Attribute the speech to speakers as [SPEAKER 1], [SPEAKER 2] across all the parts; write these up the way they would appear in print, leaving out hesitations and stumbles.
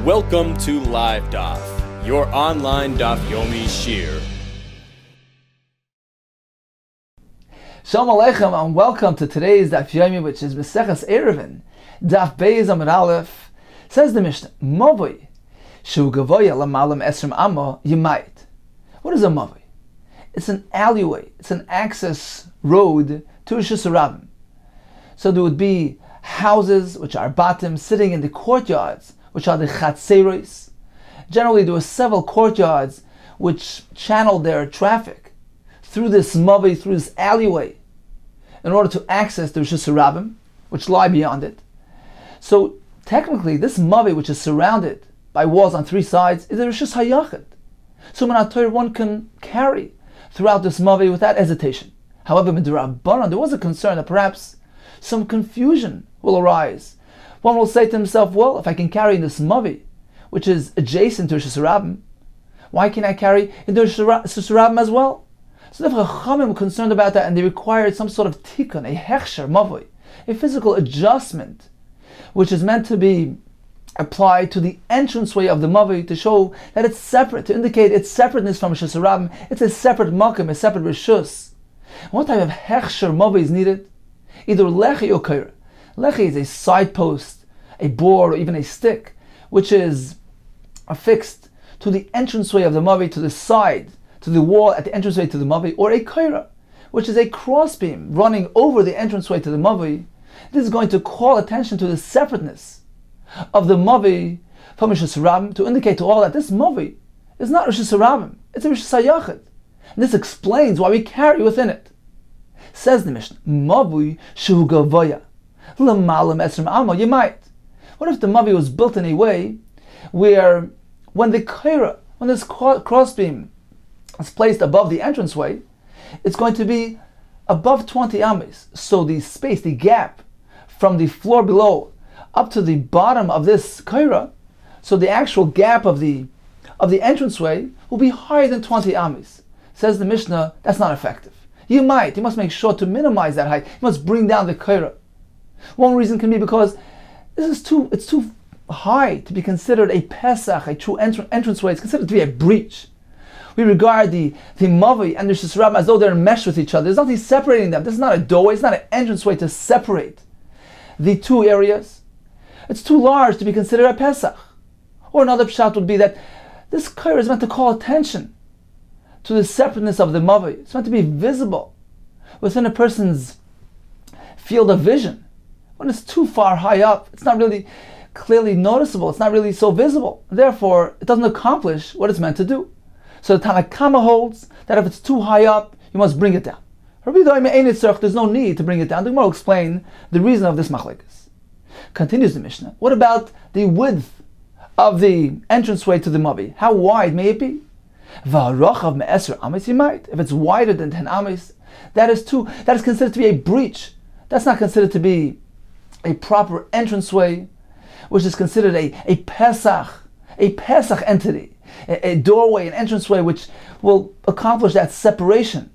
[SPEAKER 1] Welcome to Live Daf, your online Daf Yomi Shiur.
[SPEAKER 2] Shalom Aleichem and welcome to today's Daf Yomi, which is Maseches Eruvin, Daf Beis Amud Aleph. Says the Mishnah, Mavoi, Shu Gavoya Lamalam Esrim Amma Yemait. What is a Mavoi? It's an alleyway, it's an access road to Rishus Harabim. So there would be houses, which are batim, sitting in the courtyards, which are the chatzeros. Generally, there were several courtyards which channeled their traffic through this mavoi, through this alleyway, in order to access the Rishus Harabim, which lie beyond it. So technically, this mavoi, which is surrounded by walls on three sides, is a Rishus Hayachid. So Torah, one can carry throughout this mavoi without hesitation. However, Midrabbanan, there was a concern that perhaps some confusion will arise. One will say to himself, well, if I can carry in this mavoi, which is adjacent to Rishus Harabim, why can't I carry in the Rishus Harabim as well? So the Chachamim were concerned about that, and they required some sort of tikkun, a hechsher mavoi, a physical adjustment, which is meant to be applied to the entranceway of the mavoi to show that it's separate, to indicate its separateness from Rishus Harabim. It's a separate makom, a separate rishus. What type of hechsher mavoi is needed? Either lechi or kaira. Lechi is a side post, a board, or even a stick, which is affixed to the entranceway of the mavoi, to the side, to the wall at the entranceway to the mavoi, or a kaira, which is a crossbeam running over the entranceway to the mavoi. This is going to call attention to the separateness of the mavoi from Rishus Harabim, to indicate to all that this mavoi is not Rishus Harabim, it's a Rishus Hayachid. And this explains why we carry within it. Says the Mishnah, Mavoi Shu Gavoya L'malam Esrim Amma Yemait. What if the mavoi was built in a way where when the kaira, when this crossbeam is placed above the entranceway, it's going to be above 20 ames. So the space, the gap from the floor below up to the bottom of this kaira, so the actual gap of the entranceway will be higher than 20 ames. Says the Mishnah, that's not effective. You must make sure to minimize that height. You must bring down the kaira. One reason can be because it's too high to be considered a pesach, a true entranceway. It's considered to be a breach. We regard the mavoi and the Rishus Harabim as though they're enmeshed with each other. There's nothing separating them. This is not a doorway. It's not an entranceway to separate the two areas. It's too large to be considered a pesach. Or another pshat would be that this kaira is meant to call attention to the separateness of the mavoi. It's meant to be visible within a person's field of vision. When it's too far high up, it's not really clearly noticeable. It's not really so visible. Therefore, it doesn't accomplish what it's meant to do. So the Tanakama holds that if it's too high up, you must bring it down. There's no need to bring it down. The Gemara will explain the reason of this machlekes. Continues the Mishnah. What about the width of the entranceway to the mavoi? How wide may it be? If it's wider than 10 ames, that is considered to be a breach. That's not considered to be a proper entranceway, which is considered a pesach entity, a doorway, an entranceway which will accomplish that separation,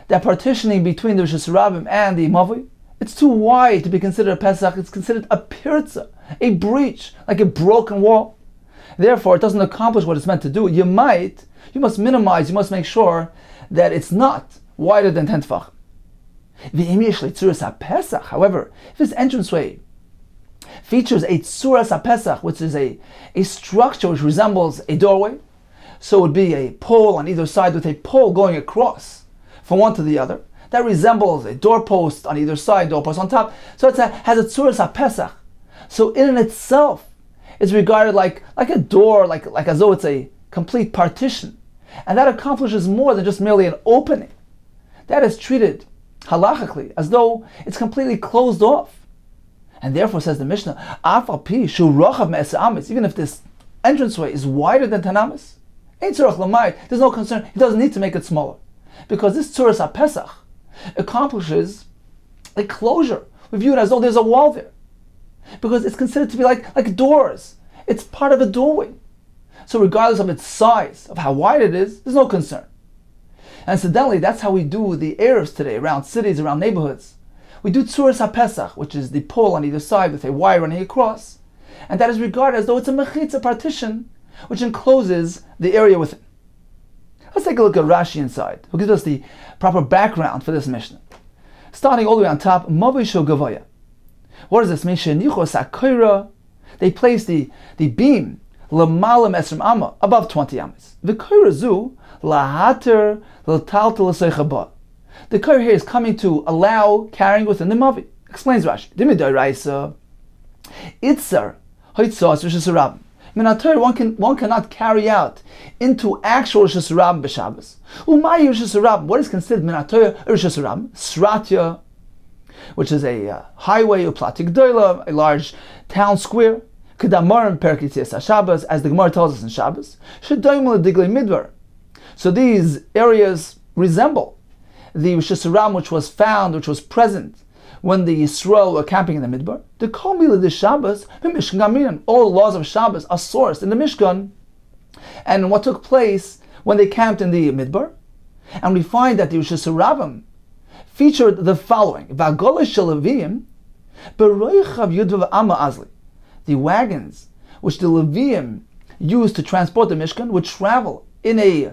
[SPEAKER 2] that partitioning between the Rishus Harabim and the mavoi. It's too wide to be considered a pesach. It's considered a pirza, a breach, like a broken wall. Therefore, it doesn't accomplish what it's meant to do. You must minimize, you must make sure that it's not wider than 10 tefachim. However, if this entranceway features a tzuras ha-pesach, which is a structure which resembles a doorway, so it would be a pole on either side with a pole going across from one to the other, that resembles a doorpost on either side, doorpost on top, so it has a tzuras ha-pesach. So in and itself, it's regarded like a door, like as though it's a complete partition. And that accomplishes more than just merely an opening. That is treated halachically as though it's completely closed off. And therefore, says the Mishnah, even if this entranceway is wider than 10 ames, there's no concern. He doesn't need to make it smaller, because this tzuras ha-pesach accomplishes a closure. We view it as though there's a wall there, because it's considered to be like doors. It's part of a doorway. So regardless of its size, of how wide it is, there's no concern. And incidentally, that's how we do the Eruvs today, around cities, around neighborhoods. We do tzuras ha-pesach, which is the pole on either side with a wire running across. and that is regarded as though it's a mechitza partition, which encloses the area within. Let's take a look at Rashi inside, who gives us the proper background for this Mishnah. Starting all the way on top, Mavoi Shel Gavoya. What does this mean? Shenichos HaKoira. They place the beam L'malam Esrim Amma, above 20 Amas. V'Koira Zu Lahater L'taltel L'Seichaba. The Koira here is coming to allow carrying within the Mavi. Explains Rashi. Dimidoiraisa Itzar Hoitzos Rishis Rabim. One cannot carry out into actual Rosh Hashanah b'Shabbos. Umayi Rosh Hashanah. What is considered Minatoya Rosh Hashanah? Sratya, which is a highway, uplatik doila, a large town square. Kedamar Perkitzias Shabbos, as the Gemara tells us in Shabbos. Shedoimel Diglei Midbar. So these areas resemble the Rosh Hashanah which was found, which was present when the Yisrael were camping in the Midbar. The Kol Mila de Shabbos, all the laws of Shabbos are sourced in the Mishkan. And what took place when they camped in the Midbar? And we find that the Rosh Hashanah featured the following: V'agolish Shalavim, Beroichav Yudvav Amma Azli. The wagons which the Levium used to transport the Mishkan would travel in a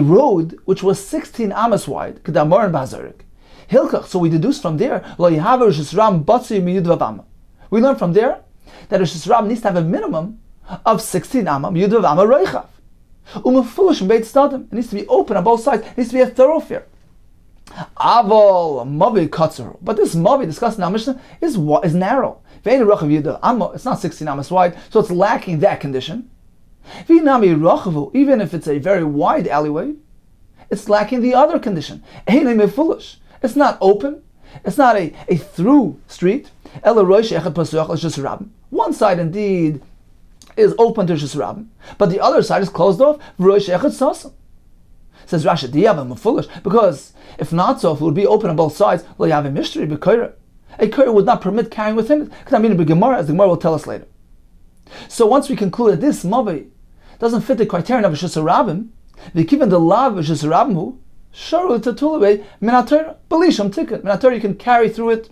[SPEAKER 2] road which was 16 amas wide, Kedamar and Bazarik. Hilkach, so we deduce from there, we learn from there that Rosh Hashanah needs to have a minimum of 16 amma, Yudvav Amma Reichav. It needs to be open on both sides, it needs to be a thoroughfare. Aval Mavi Katzur. But this Mavi discussed in our Mishnah is narrow. It's not 16 amas wide, so it's lacking that condition. Even if it's a very wide alleyway, it's lacking the other condition. It's not open. It's not a through street. One side indeed is open to Rosh Hashanah, but the other side is closed off. Says Rashi, because if not so, if it would be open on both sides, you have a mystery. A koira would not permit carrying within it. As the Gemara will tell us later. So once we conclude that this mavi doesn't fit the criterion of Rosh Hashanah, given the law of Rosh Hashanah, you can carry through it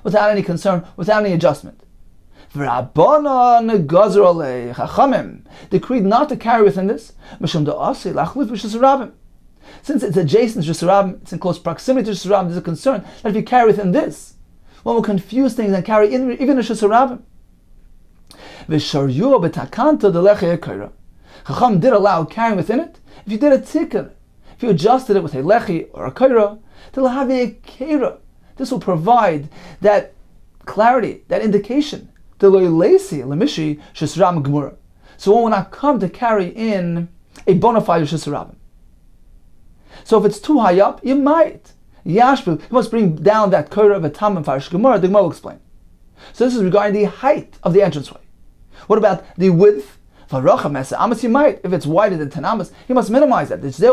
[SPEAKER 2] without any concern, without any adjustment. Decreed not to carry within this, since it's adjacent to Rosh it's in close proximity to Rosh there's a concern that if you carry within this, one will confuse things and carry in even Rosh Hashanah. Chacham did allow carrying within it. If you did a tikkun, if you adjusted it with a lechi or a kaira, this will provide that clarity, that indication. So one will not come to carry in a bona fide Rosh Hashanah. So if it's too high up, you might. Yashbu, you must bring down that kaira of a tam and farish gemara. The Gemara will explain. So this is regarding the height of the entranceway. What about the width? You might, if it's wider than 10 amas, you must minimize that. This is the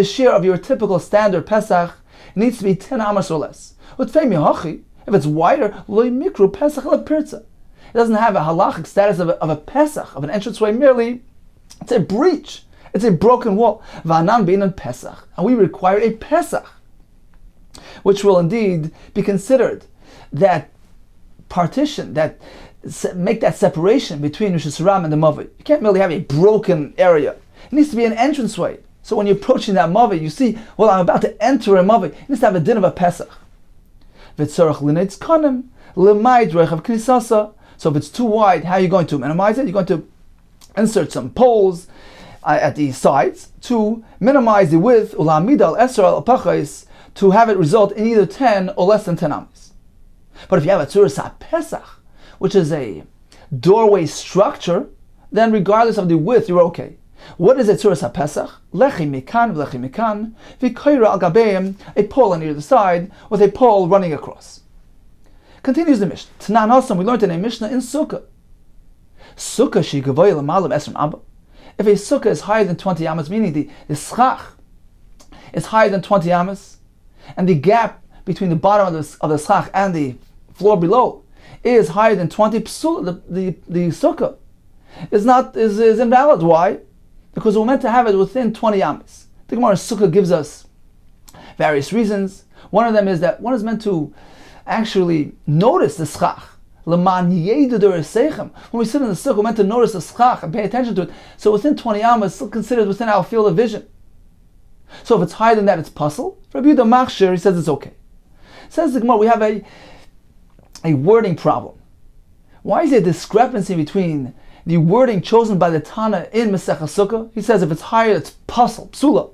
[SPEAKER 2] shiur of your typical standard Pesach. It needs to be 10 amas or less. If it's wider, it doesn't have a halachic status of a Pesach, of an entranceway merely. It's a breach. It's a broken wall. And we require a Pesach, which will indeed be considered that partition, that make that separation between Rosh Hashanah and the Mavi. You can't merely have a broken area. It needs to be an entranceway. So when you're approaching that Mavi, you see, well, I'm about to enter a Mavi. It needs to have a din of a Pesach. So if it's too wide, how are you going to minimize it? You're going to insert some poles at the sides to minimize the width, to have it result in either 10 or less than 10 amas. But if you have a Tzuras HaPesach, which is a doorway structure, then regardless of the width, you're okay. What is a Tzuras HaPesach? Lechi mikan, v'koira al gabeim, a pole on either side with a pole running across. Continues the Mishnah. Tanan Hasam, we learned in a Mishnah in Sukkah. Sukkah she gavoy l'malam esrim abba. If a sukkah is higher than 20 amas, meaning the schach is higher than 20 amas, and the gap between the bottom of the schach and the floor below is higher than 20 psul, the sukkah is invalid. Why? Because we're meant to have it within 20 amas. The Gemara Sukkah gives us various reasons. One of them is that one is meant to actually notice the schach. When we sit in the sukkah, we're meant to notice the schach and pay attention to it. So within 20 amas, it's still considered within our field of vision. So if it's higher than that, it's puzzle. For Rabbi Yehuda Machshir, he says it's okay. Says the Gemara, we have a wording problem. Why is there a discrepancy between the wording chosen by the Tana in Masechah Sukkah? He says if it's higher, it's puzzle, psula.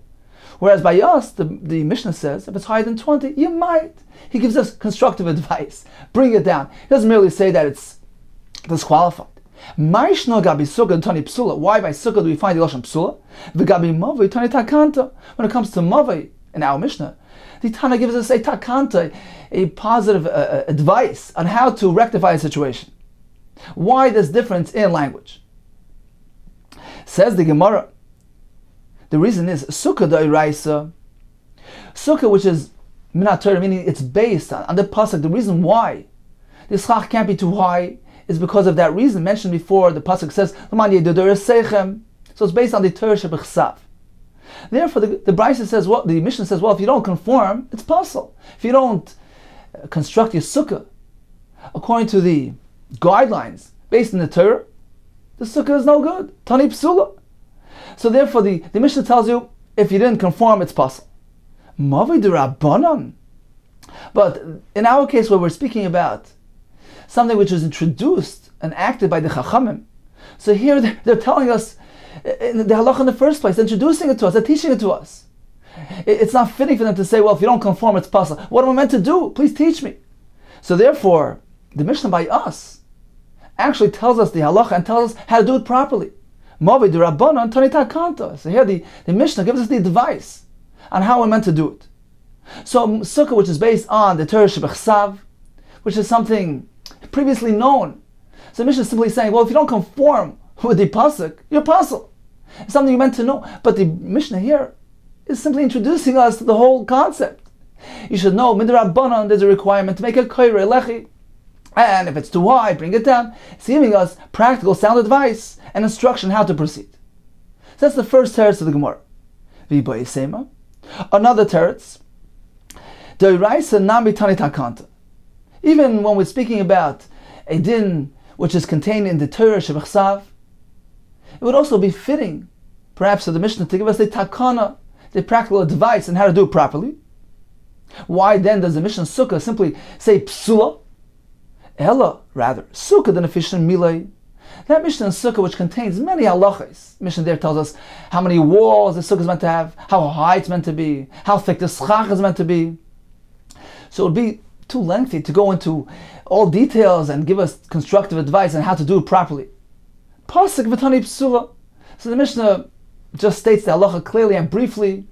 [SPEAKER 2] Whereas by us, the Mishnah says, if it's higher than 20, you might. He gives us constructive advice. Bring it down. He doesn't merely say that it's disqualified. Why by sukkah do we find the lashon psula? When it comes to mavai in our Mishnah, the Tana gives us a takanta, a positive advice on how to rectify a situation. Why this difference in language? Says the Gemara, the reason is sukkah da'iraisa. Sukkah, which is minat Torah, meaning it's based on the pasuk. The reason why the schach can't be too high is because of that reason mentioned before. The pasuk says, so it's based on the Torah shebechsav. Therefore, the Brisa says, well, the Mishnah says, well, if you don't conform, it's possible. If you don't construct your sukkah according to the guidelines based on the Torah, the sukkah is no good. Tani psula. So therefore, the Mishnah tells you, if you didn't conform, it's possible. Mavi d'Rabbanan. But in our case, where we're speaking about something which was introduced and acted by the Chachamim, so here they're telling us the halacha in the first place, introducing it to us, they're teaching it to us. It's not fitting for them to say, well, if you don't conform, it's possible. What am I meant to do? Please teach me. So therefore, the Mishnah by us actually tells us the halacha and tells us how to do it properly. Mavi d'Rabbanan Tani Takanta. So here the Mishnah gives us the advice on how we're meant to do it. So sukkah, which is based on the Torah shebechsav, which is something previously known. So the Mishnah is simply saying, well, if you don't conform with the pasuk, you're puzzle. It's something you're meant to know. But the Mishnah here is simply introducing us to the whole concept. You should know, midrabbanan, there's a requirement to make a koirei lechi. And if it's too high, bring it down. It's giving us practical, sound advice and instruction how to proceed. So that's the first teretz of the Gemara. V'bayisema. Another teretz. D'oraisa nami tani takanta. Even when we're speaking about a din which is contained in the Torah shebechsav, it would also be fitting, perhaps, for the Mishnah to give us the takana, the practical advice on how to do it properly. Why then does the Mishnah Sukkah simply say psula? Ella, rather, Sukkah than a fish and milay. That Mishnah in Sukkah, which contains many halachas, Mishnah there tells us how many walls the Sukkah is meant to have, how high it's meant to be, how thick the schach is meant to be. So it would be too lengthy to go into all details and give us constructive advice on how to do it properly. Pasuk v'tani psula. So the Mishnah just states the halacha clearly and briefly.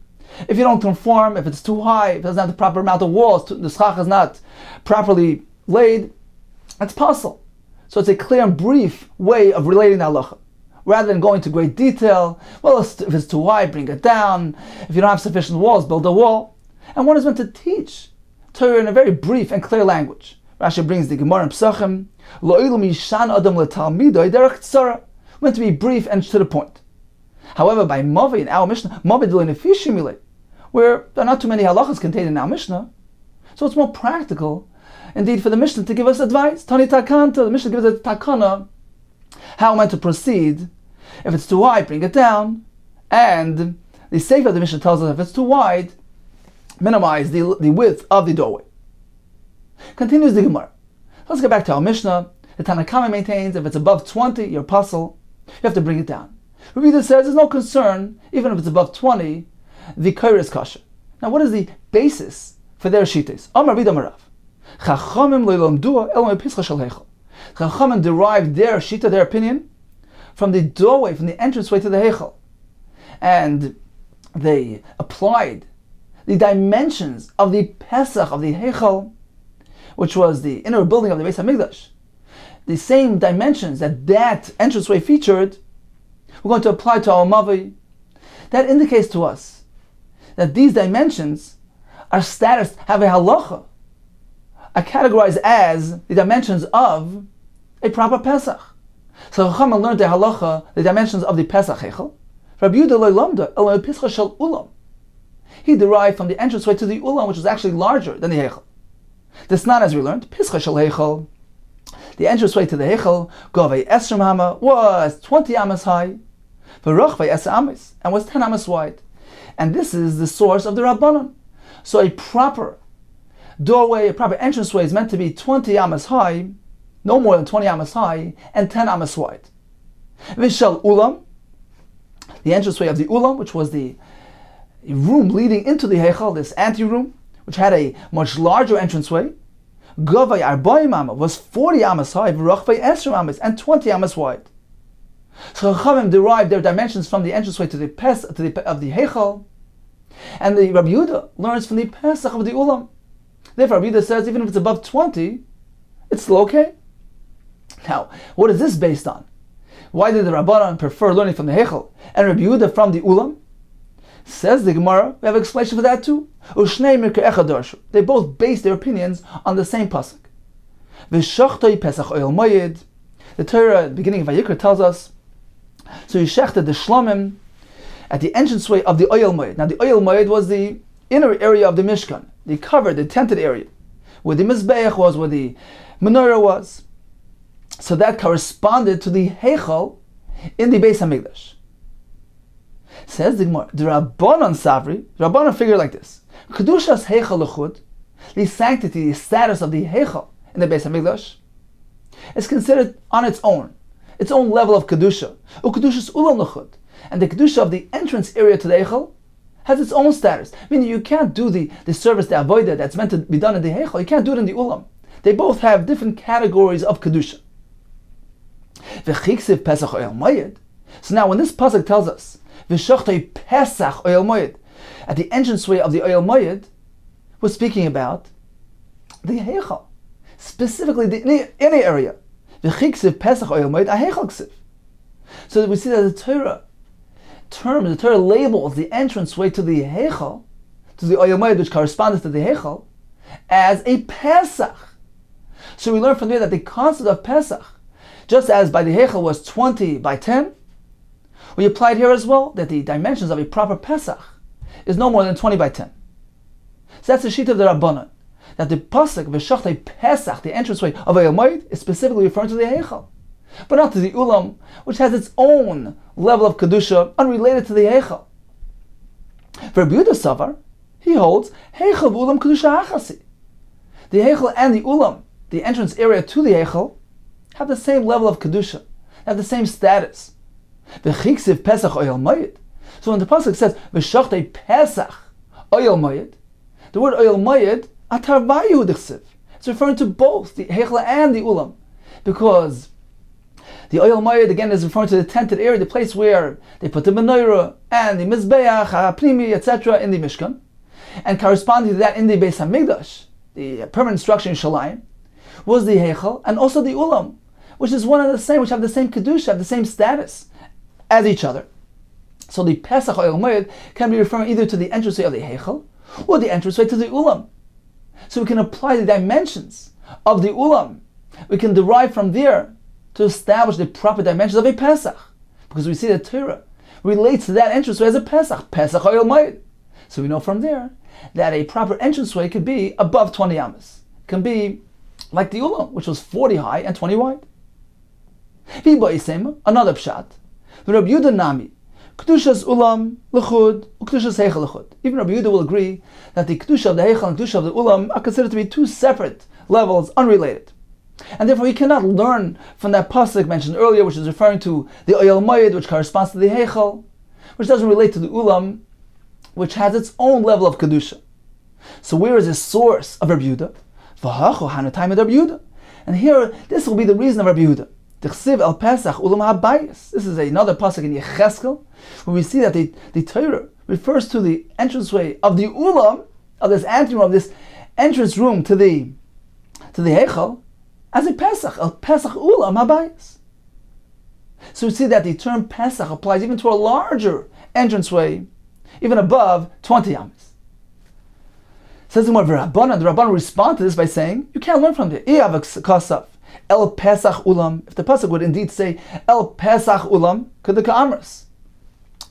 [SPEAKER 2] If you don't conform, if it's too high, if it doesn't have the proper amount of walls, the schach is not properly laid, it's possible. So it's a clear and brief way of relating the halacha. Rather than going to great detail, well, if it's too high, bring it down. If you don't have sufficient walls, build a wall. And one is meant to teach Torah in a very brief and clear language. Rashi brings the Gemara in Pesachim, meant to be brief and to the point. However, by Mavi in our Mishnah, where there are not too many halachas contained in our Mishnah, so it's more practical, indeed, for the Mishnah to give us advice. Tani Takanta, the Mishnah gives us takana, how am I to proceed? If it's too high, bring it down. And the Sefer of the Mishnah tells us if it's too wide, minimize the width of the doorway. Continues the Gemara. Let's get back to our Mishnah. The Tanakama maintains if it's above 20, you're puzzle, you have to bring it down. Rabbi says there's no concern, even if it's above 20, the koirei is kosher. Now what is the basis for their shites? Amar Rabbi Amarav. Chachamim lo'lamdua el me'pischa shel heichal. Chachamim derived their shita, their opinion, from the doorway, from the entranceway to the heichal. And they applied the dimensions of the Pesach of the heichal, which was the inner building of the Beis HaMikdash. The same dimensions that entranceway featured, we're going to apply to our Mavi. That indicates to us that these dimensions are status, have a halacha, are categorized as the dimensions of a proper Pesach. So Chachamim learned the halacha, the dimensions of the Pesach heichal. Rabbi Yehuda lo lamda ela pischa shel ulam. He derived from the entranceway to the ulam, which was actually larger than the heichal. This not as we learned, Pischa Shel Heichal. The entranceway to the Heichal, Govei Esrim Hama, was 20 amas high, V'Rochvei Es Amas, and was 10 amas wide. And this is the source of the Rabbanon. So a proper doorway, a proper entranceway is meant to be 20 amas high, no more than 20 amas high, and 10 amas wide. Vishal Ulam, the entranceway of the Ulam, which was the room leading into the Heichal, this ante-room, which had a much larger entranceway, Govay Arbayim Amma was 40 amas high, V'Rochvei Esrim Amas, and 20 amas wide. So Chachamim derived their dimensions from the entranceway to the of the Heichal, and the Rabbi Yehuda learns from the Pesach of the Ulam. Therefore, Rabbi Yehuda says even if it's above 20, it's still okay. Now, what is this based on? Why did the Rabbanan prefer learning from the Heichal and Rabbi Yehuda from the Ulam? Says the Gemara, we have an explanation for that too. They both base their opinions on the same pasuk. The Torah at the beginning of Vayikra tells us, so he shechted the Shlomim at the entranceway of the Oyel Moed. Now the Oyel Moed was the inner area of the Mishkan, the covered, the tented area, where the Mizbeach was, where the Menorah was. So that corresponded to the Heichal in the Beis HaMikdash. Says the Gemara, the Rabbanon Savri, the Rabbanon figure like this: Kedushas Heichal Lechud, the sanctity, the status of the Heichal in the Beis HaMikdash, is considered on its own level of Kedusha. Ukedushas Ulam Lechud, and the Kedusha of the entrance area to the Heichal has its own status. Meaning you can't do the service, the avodah that's meant to be done in the Heichal, you can't do it in the Ulam. They both have different categories of Kedusha. V'chiksiv Pesach Oyel Moed. So now when this pasuk tells us V'shochtei Pesach Oyel Moed, at the entranceway of the Oyel Moed, we're speaking about the Heichal, specifically the inner area. V'chiksiv Pesach Oyel Moed Aheichal Ksiv. So we see that the Torah labels the entranceway to the Heichal, to the Oyel Moed, which corresponds to the Heichal, as a Pesach. So we learn from there that the concept of Pesach, just as by the Heichal was 20 by 10, we applied here as well that the dimensions of a proper Pesach is no more than 20 by 10. So that's the sheet of the Rabbanan, that the pasuk V'shochtei Pesach, the entranceway of Oyel Moed, is specifically referring to the Heichal, but not to the Ulam, which has its own level of Kedusha unrelated to the Heichal. For Rabbi Yehuda Savar, he holds Heichal Ulam Kedusha Achasi. The Heichal and the Ulam, the entrance area to the Heichal, have the same level of Kedusha, have the same status. V'chiksiv Pesach Oyel Moed. So when the pasuk says V'shochtei Pesach Oyel Moed, the word Oyel Moed atar vayu d'chsiv. It's referring to both the Heichal and the Ulam, because the Oyel Moed again is referring to the tented area, the place where they put the Menorah and the Mizbeach, HaPnimi, etc. in the Mishkan, and corresponding to that in the Beis HaMikdash, the permanent structure in Shalayim, was the Heichal and also the Ulam, which is one and the same, which have the same Kedusha, have the same status as each other. So the Pesach Oyel Moed can be referring either to the entranceway of the Heichal or the entranceway to the Ulam. So we can apply the dimensions of the Ulam. We can derive from there to establish the proper dimensions of a Pesach, because we see that Torah relates to that entranceway as a Pesach, Pesach Oyel Moed. So we know from there that a proper entranceway could be above 20 amas. It can be like the Ulam, which was 40 high and 20 wide. Another pshat. Rabbi Yehuda Nami, Kedushas Ulam Lechud, Kedushas Heichal Lechud. Even Rabbi Yehuda will agree that the Kedusha of the Heichal and Kedusha of the Ulam are considered to be two separate levels, unrelated. And therefore we cannot learn from that pasuk mentioned earlier, which is referring to the Oyel Moed, which corresponds to the Heichal, which doesn't relate to the Ulam, which has its own level of Kedusha. So where is the source of Rabbi Yehuda? V'hacho hanatayim Rabbi Yehuda. And here, this will be the reason of Rabbi Yehuda. T'chsiv el Pesach ulam habayis. This is another pasuk in Yecheskel, where we see that the Torah refers to the entranceway of the Ulam, of this anteroom, of this entrance room to the Heichal, as a Pesach, el Pesach ulam habayis. So we see that the term Pesach applies even to a larger entranceway, even above 20 amas. Says the Rabbanan respond to this by saying, you can't learn from there. El Pesach Ulam. If the pasuk would indeed say El Pesach Ulam, Kedeka Amras,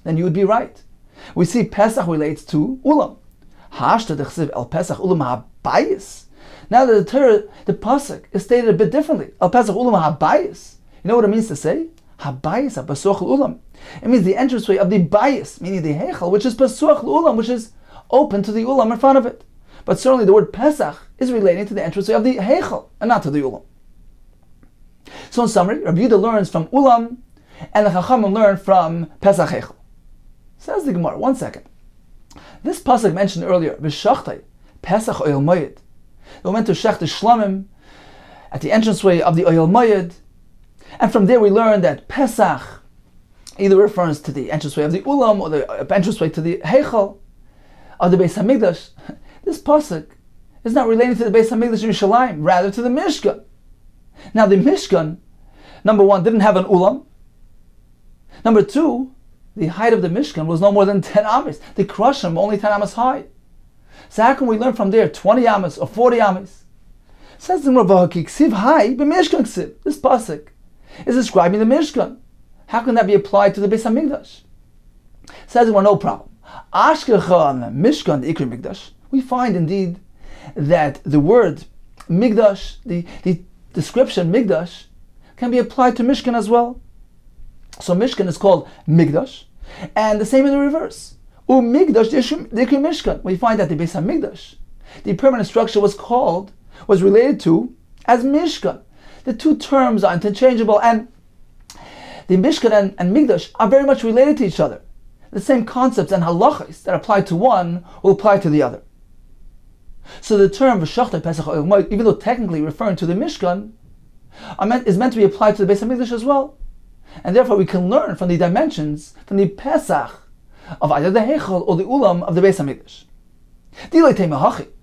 [SPEAKER 2] then you would be right. We see Pesach relates to Ulam. Hashta dechsiv El Pesach Ulam habayis. Now the Torah, the pasuk is stated a bit differently. Al Pesach Ulam HaBayis. You know what it means to say? HaBayis HaBasuach Ulam. It means the entranceway of the bayis, meaning the heichal, which is Pasuach Ulam, which is open to the ulam in front of it. But certainly the word Pesach is relating to the entranceway of the heichal and not to the ulam. So in summary, Rabbi Yehuda learns from ulam, and the Chachamim learn from Pesach heichal. Says the Gemara. 1 second. This pasuk mentioned earlier, V'shachtai Pesach Oyel Moed. They went to Shech the Shlamim at the entranceway of the Oyel Moed, and from there we learn that Pesach either refers to the entranceway of the ulam or the entranceway to the heichal of the Beis Hamikdash. This pasuk is not relating to the Beis Hamikdash in Yerushalayim, rather to the Mishkan. Now the Mishkan, number one, didn't have an ulam. Number two, the height of the Mishkan was no more than 10 amas. The Krushim only 10 amas high. So how can we learn from there 20 amas or 40 amas? Says the Gemara, Ksiv Hai b'Mishkan Ksiv. This pasuk is describing the Mishkan. How can that be applied to the Beis Hamikdash? Says the Gemara, no problem. Ashkechan Mishkan Ikri Mikdash. We find indeed that the word Migdash, the description Migdash, can be applied to Mishkan as well. So Mishkan is called Migdash, and the same in the reverse. Migdash Ikri Mishkan. We find that the Beis Hamikdash, the permanent structure, was related to as Mishkan. The two terms are interchangeable, and the Mishkan and Migdash are very much related to each other. The same concepts and halachas that apply to one will apply to the other. So the term V'shachtai Pesach Oyel Moed, even though technically referring to the Mishkan, is meant to be applied to the Beis Hamikdash as well. And therefore we can learn from the dimensions, from the Pesach, of either the Heichal or the Ulam of the Beis Hamikdash.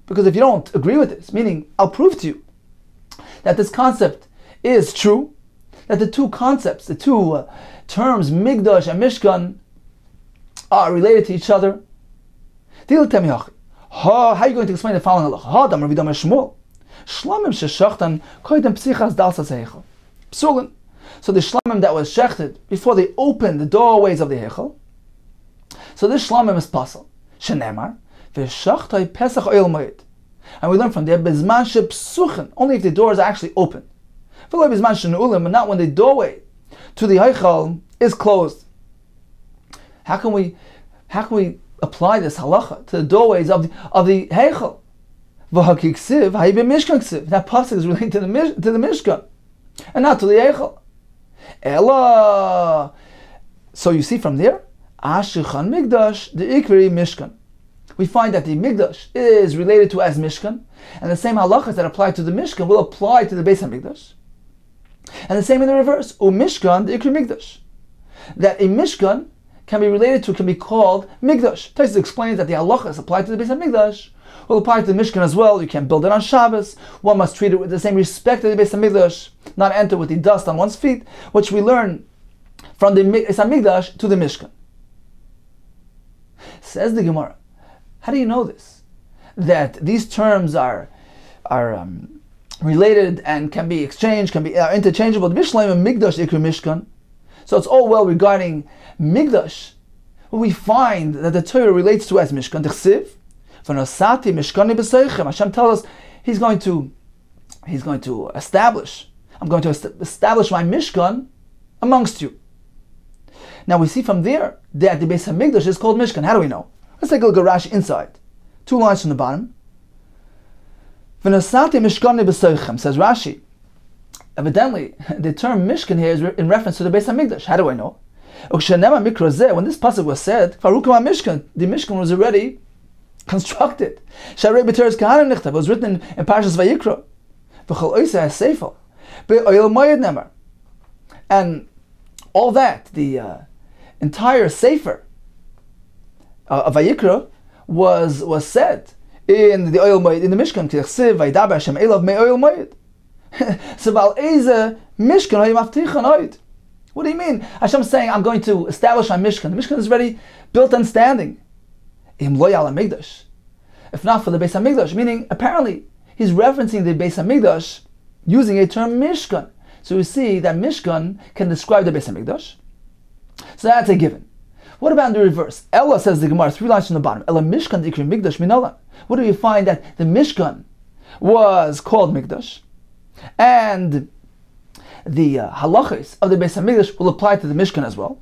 [SPEAKER 2] Because if you don't agree with this, meaning I'll prove to you that this concept is true, that the two concepts, the two terms Migdash and Mishkan are related to each other. How are you going to explain the following halacha? So the shlamim that was shechted before they opened the doorways of the heichal, so this shlamim is pasal. Shenemar v'shachtai Pesach Oyel Moed, and we learn from there bezman shepsuchen, only if the doors are actually open. But not when the doorway to the heichal is closed. How can we apply this halacha to the doorways of the heichal? That pasuk is related to the Mishkan and not to the heichal. Ella. So you see from there, Ashichan Migdash the Ikri Mishkan. We find that the Migdash is related to as Mishkan, and the same halachas that apply to the Mishkan will apply to the Beis Hamikdash. And the same in the reverse, Mishkan the Ikri Migdash. That a Mishkan can be related to, can be called Migdash. Taisus explains that the halachas applied to the Beis Hamikdash will apply to the Mishkan as well. You can't build it on Shabbos. One must treat it with the same respect as the Beis Hamikdash, not enter with the dust on one's feet, which we learn from the Beis Hamikdash to the Mishkan. Says the Gemara, how do you know this? That these terms are related and can be exchanged, can be interchangeable. Mishleim and Migdash Ikri Mishkan. So it's all well regarding Migdash. We find that the Torah relates to as Mishkan. T'chsiv, v'nosati Mishkani b'seichem. Hashem tells us He's going to establish. I'm going to establish my Mishkan amongst you. Now we see from there that the Beis Hamikdash is called Mishkan. How do we know? Let's take a look at Rashi inside. 2 lines from the bottom. V'nosati Mishkani b'seichem, says Rashi. Evidently, the term Mishkan here is in reference to the Beis Hamikdash. How do I know? When this pasuk was said, the Mishkan was already constructed. It was written in Parshas Vayikra. And all that, the entire Sefer of Vayikra was said in the Oyel Moed, in the Mishkan. What do you mean? Hashem's saying, I'm going to establish my Mishkan. The Mishkan is already built and standing. If not for the Beis Hamikdash, meaning apparently he's referencing the Beis Hamikdash using a term Mishkan. So we see that Mishkan can describe the Beis Hamikdash. So that's a given. What about in the reverse? Ella, says the Gemara, 3 lines from the bottom. Ella Mishkan Ikri Migdash Minola. What do we find that the Mishkan was called Mikdash, and the halachos of the Beis Hamikdash will apply to the Mishkan as well.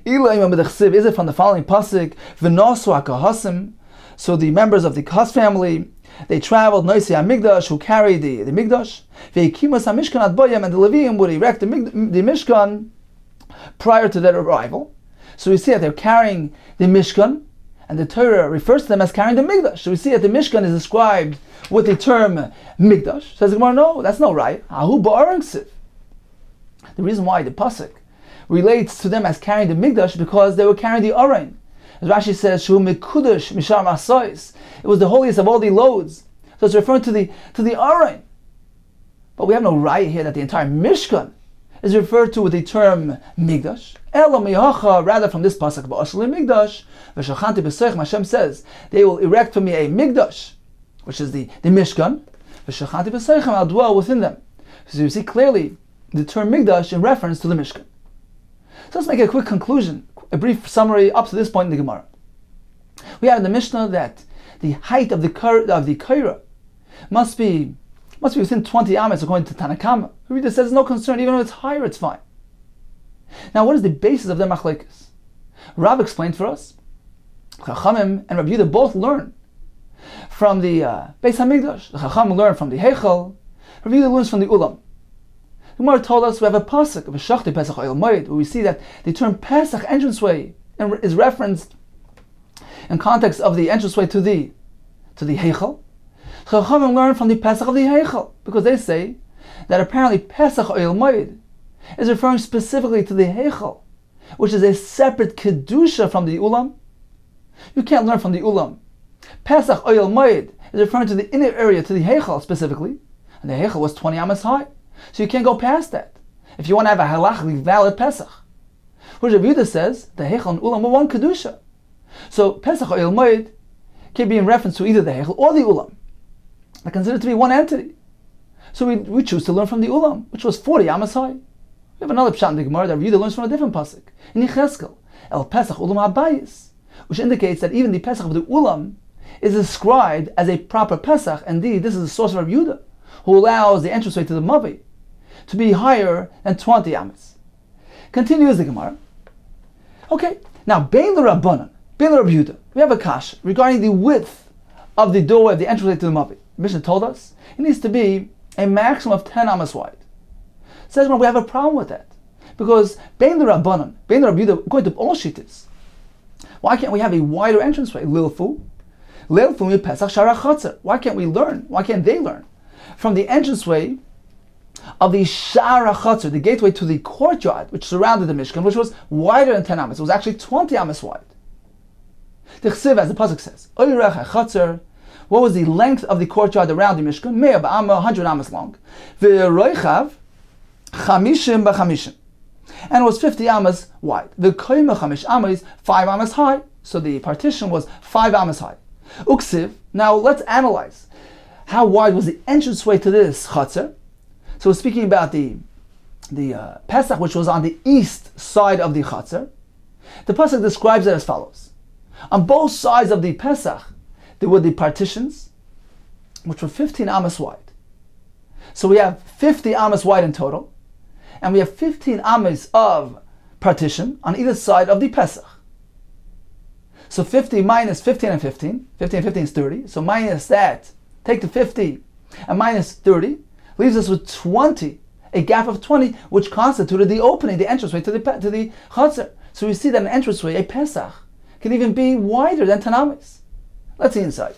[SPEAKER 2] Is it from the following pasuk? V'nosu hakahasim. So the members of the Kahas family, they traveled Noisei HaMikdash, who carried the Mikdash. Ve'kimus HaMishkan ad Boyam, and the Leviim would erect the Mishkan prior to their arrival. So we see that they're carrying the Mishkan, and the Torah refers to them as carrying the Mikdash. So we see that the Mishkan is described with the term Mikdash. Says the Gemara, no, that's not right. Ahu ba'aron ksiv. The reason why the pasuk relates to them as carrying the Mikdash because they were carrying the Aron. As Rashi says, Shu mikudash mishar masois. It was the holiest of all the loads. So it's referring to the Aron. But we have no right here that the entire Mishkan is referred to with the term Mikdash. Ela mihacha, rather from this pasuk, ba'ashli Mikdash, v'shachanti b'seichem, Hashem says, they will erect for me a Mikdash, which is the Mishkan, v'shachanti b'seichem, I'll dwell within them. So you see clearly the term Mikdash in reference to the Mishkan. So let's make a quick conclusion, a brief summary up to this point in the Gemara. We have in the Mishnah that the height of the Kaira must be within 20 amas according to Tanakama. The reader says no concern, even if it's higher, it's fine. Now, what is the basis of the machlekes? Rav explained for us. Chachamim and Rabbi Yehuda both learn from the Beis Hamikdash. The Chachamim learn from the Heichal. Rabbi Yehuda learns from the Ulam. The Gemara told us we have a pasuk of a Shachti Pesach Oyel Moed, where we see that the term Pesach entranceway is referenced in context of the entranceway to the Heichal. Chachamim learn from the Pesach of the Heichal because they say that apparently Pesach Oyel Moed is referring specifically to the Heichal, which is a separate kedusha from the Ulam. You can't learn from the Ulam. Pesach Oyel Moed is referring to the inner area, to the Heichal specifically, and the Heichal was 20 amas high. So you can't go past that if you want to have a halachically valid Pesach. Which Rabbi Yehuda says the Heichal and Ulam were one kedusha. So Pesach Oyel Moed can be in reference to either the Heichal or the Ulam. They're considered to be one entity. So we choose to learn from the Ulam, which was 40 amas high. We have another pshat in the Gemara that Rabbi Yehuda learns from a different pasuk in Yecheskel, El Pesach Ulam Habayis, which indicates that even the Pesach of the Ulam is described as a proper Pesach. Indeed, this is the source of Rabbi Yehuda, who allows the entranceway to the Mavi to be higher than 20 amas. Continues the Gemara. Okay, now Bein l'Rabbanan, Bein l'Rabbi Yehuda, we have a kash regarding the width of the doorway of the entranceway to the Mavi. The Mishnah told us it needs to be a maximum of 10 amas wide. Says we have a problem with that because Bein l'Rabbanan, Bein l'Rabbi Yehuda, according to all shittas, why can't we have a wider entranceway? Lilfu mi Pesach Shara Chatzar. Why can't we learn? Why can't they learn from the entranceway of the Shara Chatzar, the gateway to the courtyard which surrounded the Mishkan, which was wider than 10 amas? It was actually 20 amas wide. The Chsiv, as the pasuk says, Oyrech HaChatzar. What was the length of the courtyard around the Mishkan? 100 amas long. V'roichav chamishim b'chamishim. And it was 50 amas wide. The koima chamish amas, 5 amas high. So the partition was 5 amas high. Uksiv. Now let's analyze how wide was the entranceway to this chatzar. So we're speaking about the Pesach, which was on the east side of the chatzar. The pasuk describes it as follows: on both sides of the Pesach, there were the partitions, which were 15 amas wide. So we have 50 amas wide in total, and we have 15 amas of partition on either side of the Pesach. So 50 minus 15 and 15, 15 and 15 is 30. So minus that, take the 50 and minus 30, leaves us with 20, a gap of 20, which constituted the opening, the entranceway to the chatzar. So we see that an entranceway, a Pesach, can even be wider than 10 amas. Let's see inside.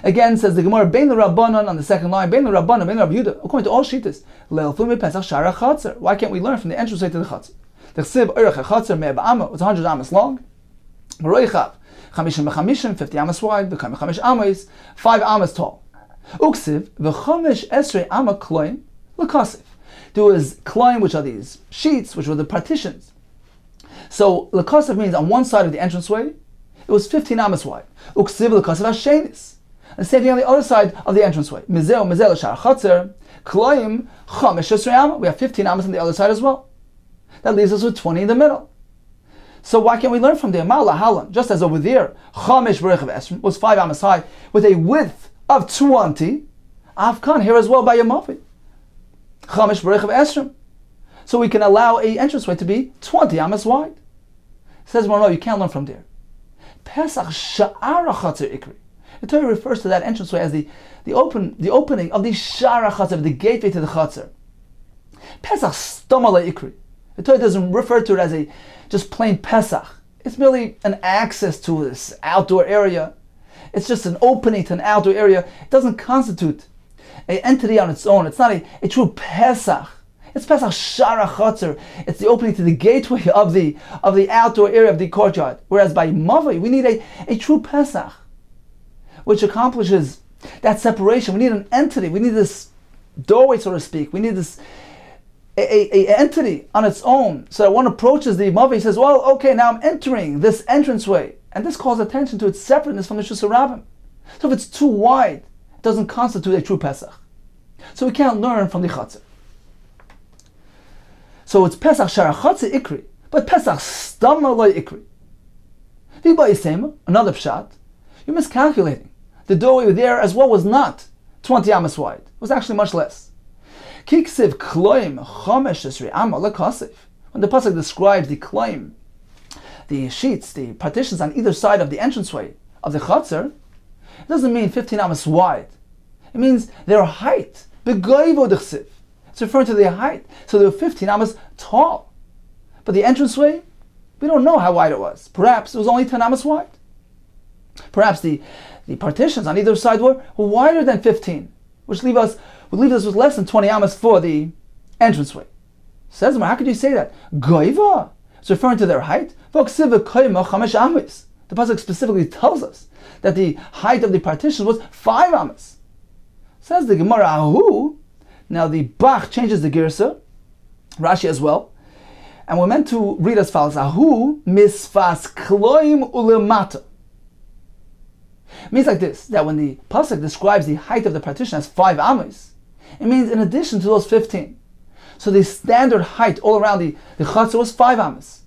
[SPEAKER 2] Again, says the Gemara, Bein l'Rabbanan on the second line, Bein l'Rabbanan, Bein l'Rabbi Yehuda, according to all shittas, Leilfu mi Pesach Shara Chatzar. Why can't we learn from the entranceway to the chatzar? The Chsiv Oyrech HaChatzar me'eba amma was 100 amas long. Roichav chamishim b'chamishim, 50 amas wide. V'kam chamish amas, 5 amas tall. Uksiv v'chomish esrei amma kloim l'kasif. There was kloim, which are these sheets, which were the partitions. So l'kasif means on one side of the entranceway, it was 15 amas wide. Uksiv l'kasif hashenis. And same thing on the other side of the entranceway. Mizeo l'shar chatzar kloim chomish esrei amma. We have 15 amas on the other side as well. That leaves us with 20 in the middle. So why can't we learn from there? Ma'ala halan, just as over there, Chamish Berechav Esrim was 5 amas high with a width of 20, Afkan here as well by a Mavi. Chamish Berech of Esrim. So we can allow a entranceway to be 20 amas wide. Says more, no, you can't learn from there. Pesach Sha'ara Chatzar Ikri. The Torah refers to that entranceway as the opening of the Sha'ara Chatzar, the gateway to the Chatzar. Pesach Stamala Ikri. The Torah doesn't refer to it as a just plain Pesach. It's merely an access to this outdoor area. It's just an opening to an outdoor area. It doesn't constitute an entity on its own. It's not a true Pesach. It's Pesach Shara Chatzar. It's the opening to the gateway of the outdoor area of the courtyard. Whereas by Mavi, we need a true Pesach, which accomplishes that separation. We need an entity. We need this doorway, so to speak. We need this a entity on its own. So that one approaches the Mavi, he says, well, okay, now I'm entering this entranceway. And this calls attention to its separateness from the Shus Rabbim. So if it's too wide, it doesn't constitute a true Pesach. So we can't learn from the Chatzar. So it's Pesach Shara Chatzar Ikri, but Pesach Stama Lo Ikri. V'ba Yisema, another pshat, you're miscalculating. The doorway there as well was not 20 amas wide. It was actually much less. Kiksiv Kloim Chomesh Esri Amma Lekasiv. When the pasuk describes the Kloim, the sheets, the partitions on either side of the entranceway of the Chatzar, it doesn't mean 15 amas wide. It means their height. Begoivo Dechsiv. It's referring to their height. So they were 15 amas tall. But the entranceway, we don't know how wide it was. Perhaps it was only 10 amas wide. Perhaps the partitions on either side were wider than 15, which would leave us with less than 20 amas for the entranceway. Says, how could you say that? Goiva. It's referring to their height. The pasuk specifically tells us that the height of the partitions was 5 amas. Says the Gemara, Ahu. Now the Bach changes the Girsa, Rashi as well, and we're meant to read as follows: Ahu misfas kloim ulemata. Means like this, that when the pasuk describes the height of the partition as 5 amas, it means in addition to those 15. So the standard height all around the chatzar was 5 amas.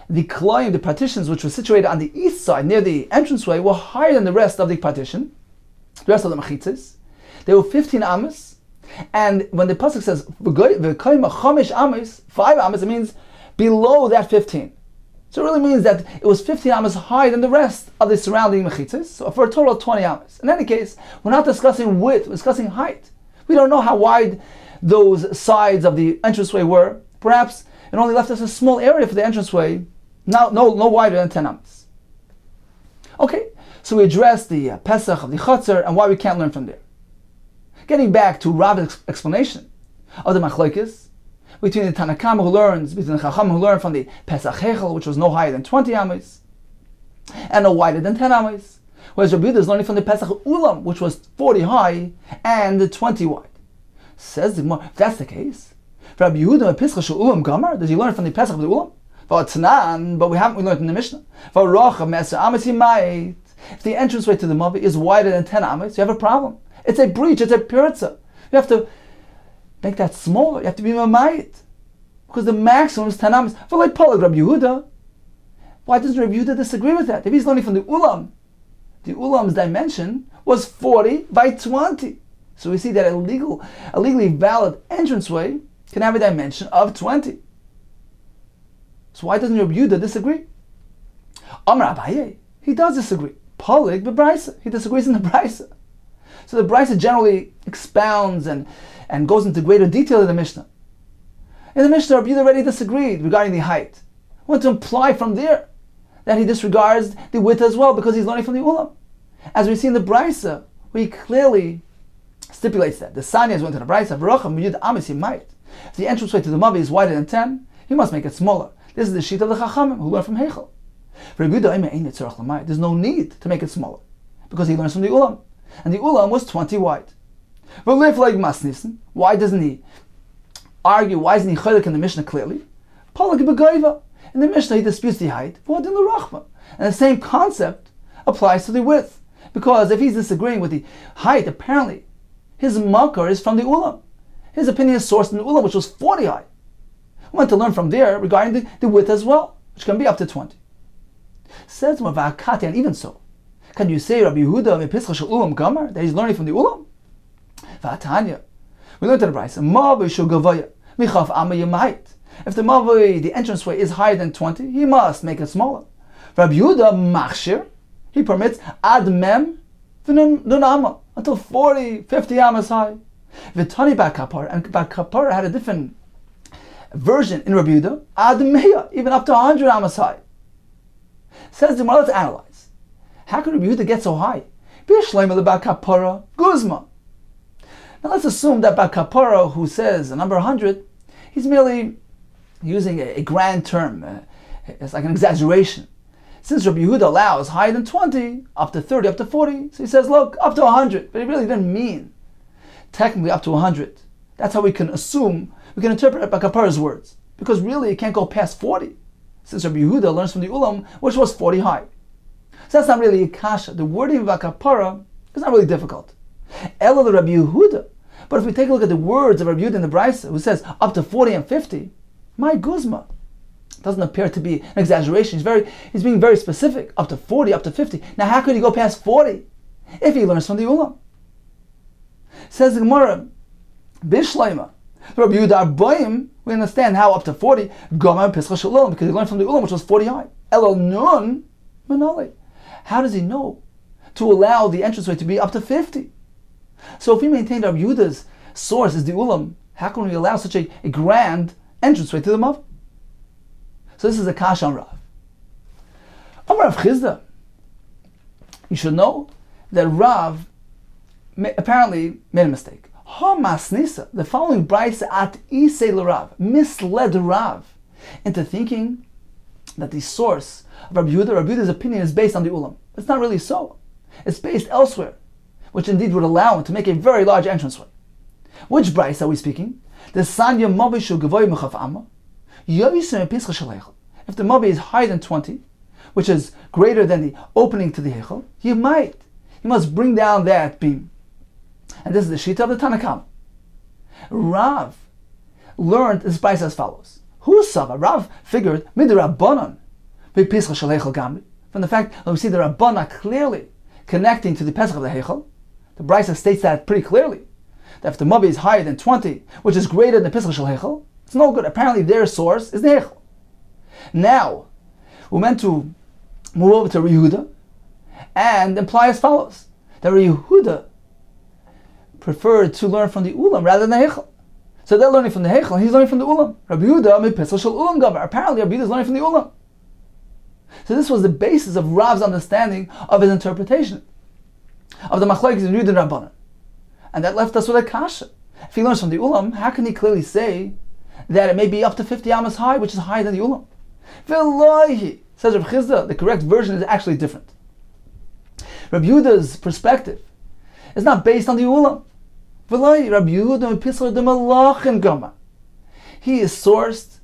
[SPEAKER 2] The kloim, the partitions which were situated on the east side near the entranceway, were higher than the rest of the partition, the rest of the mechitzas. They were 15 amas. And when the pasuk says v'koyma chomesh amas, 5 amas, it means below that 15. So it really means that it was 15 amas higher than the rest of the surrounding mechitzas. So for a total of 20 amas. In any case, we're not discussing width; we're discussing height. We don't know how wide those sides of the entranceway were. Perhaps it only left us a small area for the entranceway, no wider than 10 amas. Okay, so we addressed the Pesach of the Chatzar and why we can't learn from there. Getting back to Rav's explanation of the machlokes between the Tanakama between the Chacham who learned from the Pesach Hechel, which was no higher than 20 amas, and no wider than 10 amas, whereas Rabbi Yehuda is learning from the Pesach Ulam, which was 40 high and 20 wide. Says the Gemara, if that's the case, Rabbi Yehuda Pesach Ulam Gamar, does he learn from the Pesach of the Ulam? But we haven't learned in the Mishnah. If the entranceway to the Mavi is wider than 10 amas, you have a problem. It's a breach, it's a piritza. You have to make that smaller. You have to be mamayit. Because the maximum is 10 amas. For like Polag Rabbi Yehuda, why doesn't Rabbi Yehuda disagree with that? If he's learning from the Ulam's dimension was 40 by 20. So we see that a legally valid entranceway can have a dimension of 20. So why doesn't Rabbi Yehuda disagree? Amar Abaye, he does disagree. Polig b'braisa, he disagrees in the braisa. So the Brisa generally expounds and goes into greater detail in the Mishnah. In the Mishnah, Rabbi Yehuda already disagreed regarding the height. I want to imply from there that he disregards the width as well because he's learning from the Ulam. As we see in the Brisa, where he clearly stipulates that. The Sanyas went to the Brisa, if the entranceway to the Mavi is wider than 10, he must make it smaller. This is the sheet of the Chachamim who learned from Heichel. There's no need to make it smaller because he learns from the Ulam. And the Ulam was 20 wide. Why doesn't he argue? Why isn't he chaylik in the Mishnah clearly? In the Mishnah he disputes the height. And the same concept applies to the width. Because if he's disagreeing with the height, apparently his makar is from the Ulam. His opinion is sourced in the Ulam, which was 40 high. We want to learn from there regarding the width as well, which can be up to 20. Says Mavakati, and even so, Can you say Rabbi Yehuda Mepischa Shel Ulam Gamar, that he's learning from the Ulam? V'atanya, we learned in the Brisa, Mavoi Shel Gavaya Michaf Amma Yemait. If the Mavoi, the entranceway, is higher than 20, he must make it smaller. Rabbi Yehuda Machshir, he permits Ad Mem V'nun Amma, until 40, 50 Ammas high. V'tani Bar Kapara, and Bar Kapara had a different version in Rabbi Yehuda, Ad Meya, even up to 100 Ammas high. Says the Gemara, let's analyze. How could Rabbi Yehuda get so high? B'shleima Bar Kapara Guzma. Now let's assume that Bar Kapara, who says a number 100, he's merely using a grand term. It's like an exaggeration. Since Rabbi Yehuda allows higher than 20, up to 30, up to 40, so he says, look, up to 100. But he really didn't mean technically up to 100. That's how we can assume, we can interpret Bar Kapara's words. Because really it can't go past 40. Since Rabbi Yehuda learns from the Ulam, which was 40 high. So that's not really a kasha. The wording of Bar Kapara is not really difficult. Ela the Rabbi Yehuda. But if we take a look at the words of Rabbi Yehuda in the Brisa, who says up to 40 and 50, my guzma, doesn't appear to be an exaggeration. He's being very specific. Up to 40, up to 50. Now how could he go past 40 if he learns from the Ulam? Says the Gemara, Bishleima, Rabbi Yehuda Arboim, we understand how up to 40, Gomar Pischa Shel Ulam, because he learned from the Ulam, which was 40 high. Elo Nun Manali. How does he know to allow the entranceway to be up to 50? So if we maintain Rabbi Yehuda's source is the Ulam, how can we allow such a grand entranceway to the Mav? So this is a kasha on Rav. Amar Rav Chizda. You should know that Rav apparently made a mistake. Ha-masnisa, the following brisa at isei l'Rav, misled Rav into thinking that the source of Rabbi Yehuda's opinion is based on the Ulam. It's not really so. It's based elsewhere, which indeed would allow him to make a very large entranceway. Which brisa are we speaking? The Sanya Mavishu Gavoy Mechaf Amma. If the Mavi is higher than 20, which is greater than the opening to the Heichel, he must bring down that beam. And this is the Shita of the Tanakam. Rav learned this price as follows. Who Sava? Rav figured Midrabbanan from the fact that we see the Rabbana clearly connecting to the Pesach of the Heichel. The Brisa states that pretty clearly. That if the Mavi is higher than 20, which is greater than the Pesach Shel Heichel, it's no good. Apparently their source is the Heichel. Now, we're meant to move over to Yehuda and imply as follows. That Yehuda preferred to learn from the Ulam rather than the Heichel. So they're learning from the Heichel, he's learning from the Ulam. Rabbi Yehuda Mepischa Shel Ulam Gavar. Apparently Rabbi Yehuda is learning from the Ulam. So this was the basis of Rav's understanding of his interpretation of the Machlokes in Yehuda and Rabbanan. And that left us with a kasha. If he learns from the Ulam, how can he clearly say that it may be up to 50 Ammas high, which is higher than the Ulam? V'loihi, says Rav Chizda, the correct version is actually different. Rabbi Yehuda's perspective is not based on the Ulam. V'loihi, Rabbi Yehuda Mepischa de Malachim Gama. He is sourced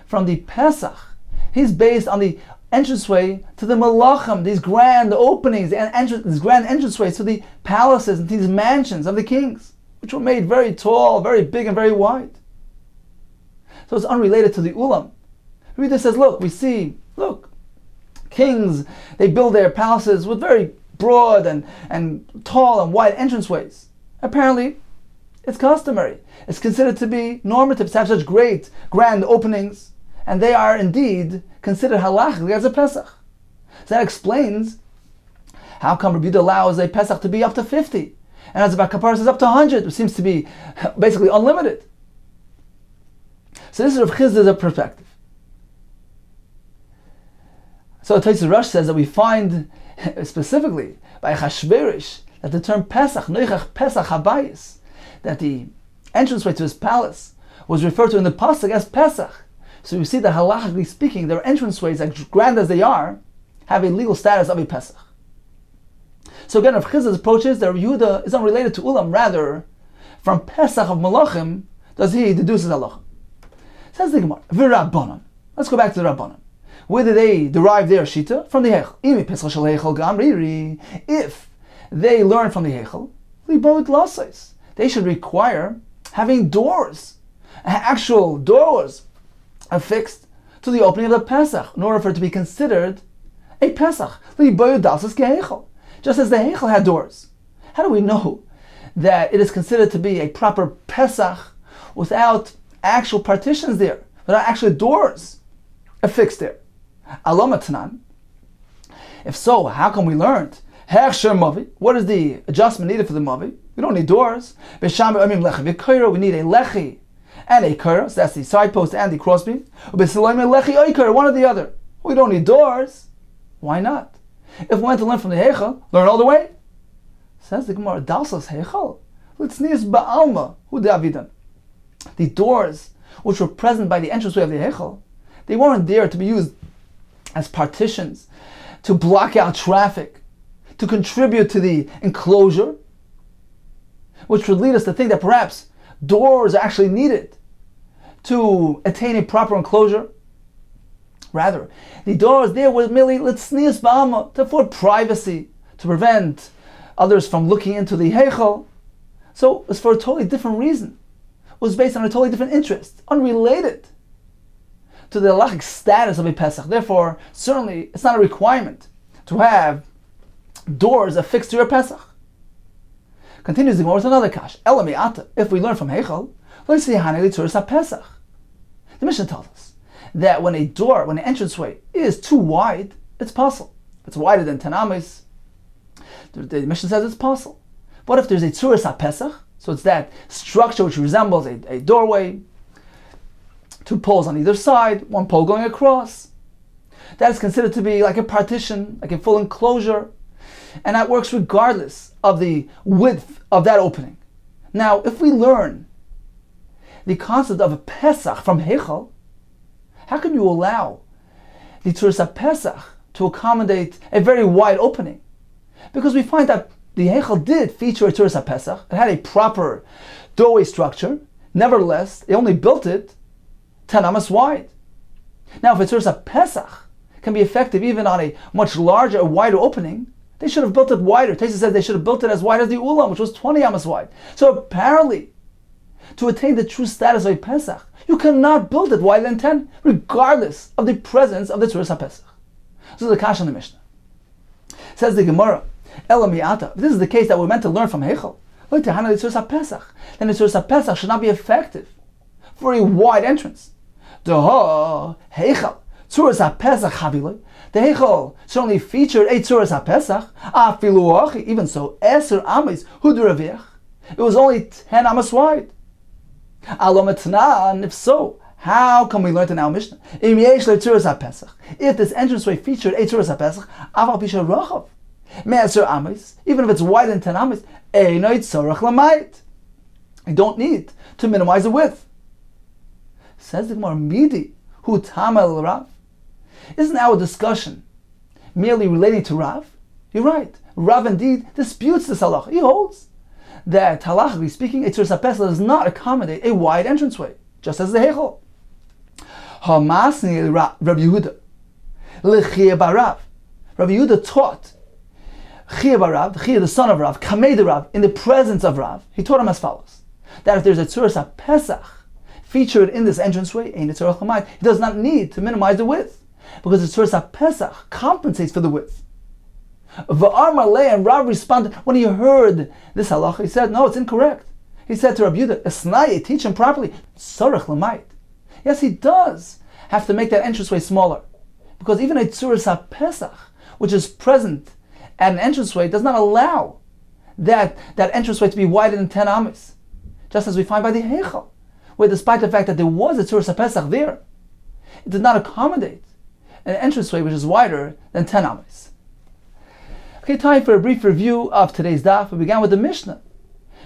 [SPEAKER 2] from the Pesach. He's based on the entranceway to the Malachim, these grand openings and these grand entranceways to the palaces and these mansions of the kings, which were made very tall, very big, and very wide. So it's unrelated to the Ulam. Reader says, look, kings, they build their palaces with very broad and tall and wide entranceways. Apparently, it's customary. It's considered to be normative to have such great, grand openings, and they are indeed considered halachically as a Pesach. So that explains how come Rabbi Yehuda allows a Pesach to be up to 50, and as Bar Kapara says up to 100, which seems to be basically unlimited. So this is Rav Chizda's perspective. So Tosfos Rosh says that we find specifically by Achashverosh that the term Pesach, Noichach Pesach Habayis, that the entranceway to his palace was referred to in the pasuk as Pesach. So we see that halachically speaking, their entranceways, as grand as they are, have a legal status of a Pesach. So again, Rav Chizda's approach is that Rabbi Yehuda is unrelated to Ulam, rather, from Pesach of Malachim, does he deduce his halacha. Says the Gemara, V'Rabbanan. Let's go back to the Rabbanan. Where did they derive their shita? From the Heichel. If they learn from the Heichel, they should require having doors, actual doors affixed to the opening of the Pesach, in order for it to be considered a Pesach. just as the Heichal had doors. How do we know that it is considered to be a proper Pesach without actual partitions there, without actual doors affixed there? Aloma Tanan. If so, how come we learned? Hechsher Mavi. What is the adjustment needed for the Mavi? We don't need doors. We need a lechi and a kura, so that's the side post and the crossbeam. One or the other. We don't need doors. Why not? If we went to learn from the Heichal, learn all the way. Says the Gemara, Dalsas Heichal. Let's sneeze ba'alma. Who Davidan? The doors which were present by the entranceway of the Heichal, they weren't there to be used as partitions, to block out traffic, to contribute to the enclosure, which would lead us to think that perhaps doors are actually needed to attain a proper enclosure. Rather, the doors there were merely l'tznius ba'alma, to afford privacy, to prevent others from looking into the Heichal. So it was for a totally different reason. It was based on a totally different interest, unrelated to the halachic status of a Pesach. Therefore, certainly it's not a requirement to have doors affixed to your Pesach. Continues the Gemara with another kash. Elami ata. If we learn from Heichal, let's see haneli tzuras Pesach. The Mishnah tells us that when a door, when an entranceway is too wide, it's possible. If it's wider than 10 ames, the Mishnah says it's possible. But if there's a tzuras Pesach, so it's that structure which resembles a doorway, two poles on either side, one pole going across, that is considered to be like a partition, like a full enclosure, and that works regardless of the width of that opening. Now, if we learn the concept of a Pesach from Heichal, how can you allow the Tzuras Pesach to accommodate a very wide opening? Because we find that the Heichal did feature a Tzuras Pesach. It had a proper doorway structure. Nevertheless, they only built it 10 amas wide. Now, if a Tzuras Pesach can be effective even on a much larger, wider opening, they should have built it wider. Taisa said they should have built it as wide as the Ulam, which was 20 amas wide. So apparently, to attain the true status of a Pesach, you cannot build it wider than 10, regardless of the presence of the Tzuras Pesach. So the Kash on the Mishnah. Says the Gemara, Elamiata, if this is the case that we're meant to learn from Heichal, then the Tzuras Pesach should not be effective for a wide entrance. Heichal, Tzuras Pesach Chaviloi. The Heichal certainly featured a Tzuras Pesach, even so, Eser Ames Hudraviach. It was only 10 amas wide. Alomatnan, if so, how can we learn in our Mishnah? If this entranceway featured a Tzuras Pesach, Aval Pisha Rachav, Me'eser Ames, even if it's wider than 10 ames, Einoit Tzorach Lamayit. You don't need to minimize the width. Says the Gemara, Midi, Hu Tamal Rav. Isn't our discussion merely relating to Rav? You're right. Rav indeed disputes this halacha. He holds that, halachically speaking, a Tzuras Pesach does not accommodate a wide entranceway, just as the Heichal. Hamasni Rav Yehuda, L'chiyah Barav. Rav Yehuda taught Chiyah Barav, Chiyah the son of Rav, Kamei the Rav, in the presence of Rav. He taught him as follows: that if there's a Tzuras Pesach featured in this entranceway, Ein Tzorach Lamayit, he does not need to minimize the width, because the Tzuras Pesach compensates for the width. V'ar Malay, and Rav responded when he heard this halacha. He said, no, it's incorrect. He said to Rabbi Yehuda, Esnaye, teach him properly. Tzorach Lamayit. Yes, he does have to make that entranceway smaller, because even a Tzuras Pesach, which is present at an entranceway, does not allow that entranceway to be wider than 10 ames, just as we find by the Heichal, where despite the fact that there was a Tzuras Pesach there, it did not accommodate an entranceway which is wider than 10 ames. Okay, time for a brief review of today's daf. We began with the Mishnah,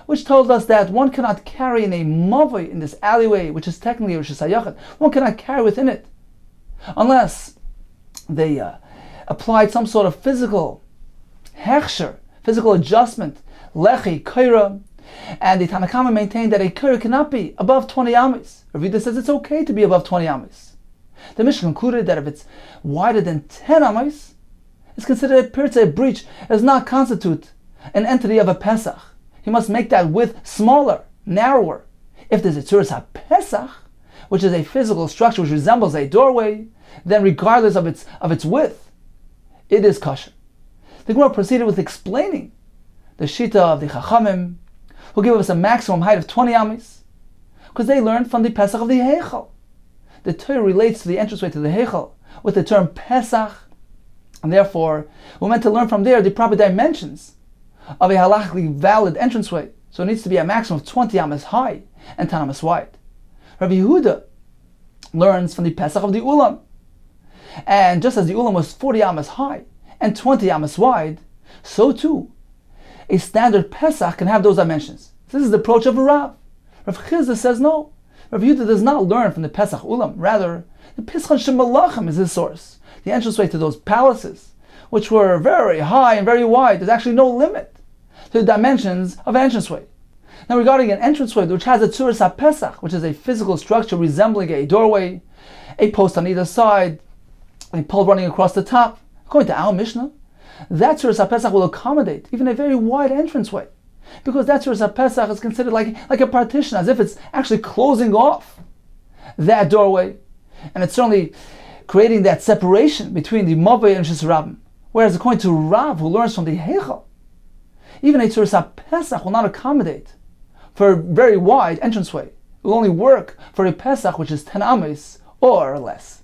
[SPEAKER 2] which told us that one cannot carry in a mavoi, in this alleyway, which is technically Rosh Hashanah, one cannot carry within it unless they applied some sort of physical hechsher, physical adjustment, lechi, kaira, and the Tanakama maintained that a kaira cannot be above 20 ames. Rav Yehuda says it's okay to be above 20 ames. The Mishnah concluded that if it's wider than 10 ames, it's considered a pirtzeh, a breach. It does not constitute an entity of a Pesach. He must make that width smaller, narrower. If there's a Tzuras Pesach, which is a physical structure which resembles a doorway, then regardless of its width, it is kosher. the Gemara proceeded with explaining the Shita of the Chachamim, who give us a maximum height of 20 amis, because they learned from the Pesach of the Heichal. The Torah relates to the entranceway to the Heichal with the term Pesach, and therefore we're meant to learn from there the proper dimensions of a halachically valid entranceway. So it needs to be a maximum of 20 amas high and 10 amas wide. Rabbi Yehuda learns from the Pesach of the Ulam, and just as the Ulam was 40 amas high and 20 amas wide, so too a standard Pesach can have those dimensions. This is the approach of a Rav. Rav Chizda says no. Rav Yehuda does not learn from the Pesach Ulam. Rather, the Pischan Shem Malachim is his source. The entranceway to those palaces, which were very high and very wide. There's actually no limit to the dimensions of an entranceway. Now, regarding an entranceway which has a Tzuras HaPesach, which is a physical structure resembling a doorway, a post on either side, a pole running across the top, according to our Mishnah, that Tzuras HaPesach will accommodate even a very wide entranceway, because that Tzuras HaPesach is considered like a partition, as if it's actually closing off that doorway, and it's certainly creating that separation between the Mavei and Shis Rabbim. Whereas according to Rav, who learns from the Heichal, even a Tzuras HaPesach will not accommodate for a very wide entranceway. It will only work for a Pesach which is 10 ames or less.